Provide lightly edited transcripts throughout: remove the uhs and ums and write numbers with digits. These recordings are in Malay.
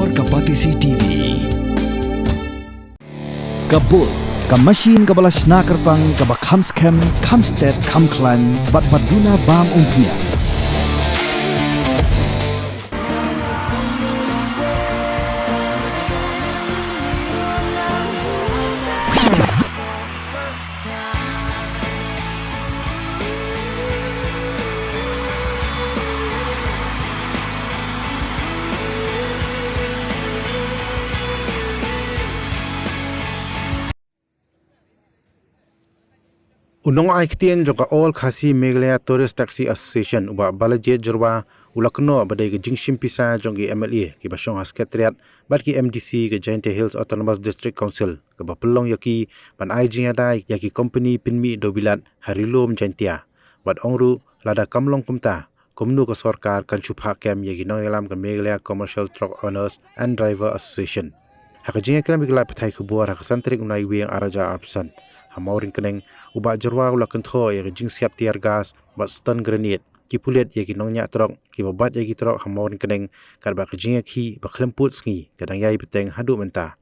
Bor Kapatisi TV. Kabul, Kamashin Kabalas Nakarpang Kabakhamskem, Kamsted, Kamklan, Batbaduna Bam Umpnia. Unong ay kitian joka all Khasi Meghalaya Tourist Taxi Association uba balajet jorwa ulakno badai ke Shim Pisa jongi MLA ki basong Secretariat bad ki MDC ke Giant Hills Autonomous District Council ke bapelong yaki ban ai Jingīada yaki Kompeni pinmi dobilat harilom jantia bad ongru lada kamlong kumta komnu ke sarkar kan chupha kem yaki nongelam ke Meghalaya Commercial Truck Owners and Driver Association hak Jingīada bigla pathai kubuar hak santrik unai wiang araja absan hamaurin keneng uba jorwa ula kentho ya jing siap tiar gas ba stun grenade ki pulet ya ki nongnya trok ki babat ya ki trok hamaurin keneng kar ba jing ki ba klemput sngi kadang yai peteng hadu menta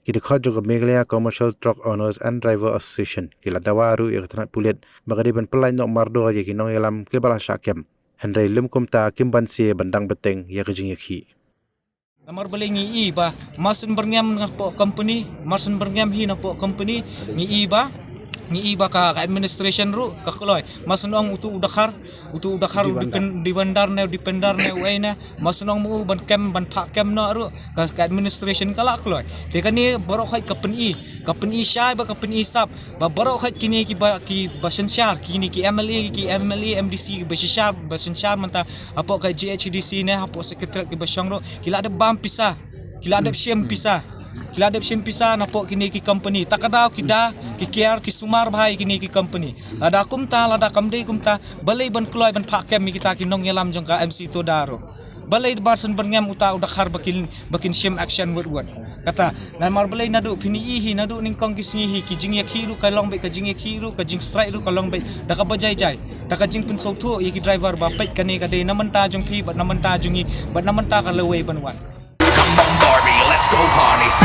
ki dekhot joga Meghalaya Commercial Truck Owners and Driver Association ki ladawaru ya tanat pulet bagade ban pelai nok mardo ya ki nongelam ke bala syakem hendrai lem kumta kimban se bandang beteng ya jing ki Namar boleh ngi ba masun berngam na po company masun berngam hi na po company ngi ba ka administration ru ka kloy masun ong utu udakhar dipendar ne waina masun ong mu ban kem ban phak kem no ru ka administration kala kloy te kani borok khai company shai ba company sap ba borok khai kini ki basen shar kini ki MLA MDC basen shar manta apo ka GHDC ne apo secretary ki basang ro kila ada bam Pisa kila ada Shim Pisa na po kini ki company takadaw kida ki kiar ki sumar bhai kini ki company lada kumta lada kamdei kumta balai ban kloy ban phakem mi kita ki nong yelam jong ka MC to daro balai barsan berngam uta udakhar bakin Shim action word kata na mar balai nadu fini ihi nadu ningkong kisngihi ki jing yakhiru kalong be ka jing yakhiru ka jing strike ru kalong be daka bajai jai daka jing pun sautu yaki driver ba pet kane ka de namanta jong phi bat namanta jongi bat namanta ka lewe ban wan Come on Barbie, let's go party.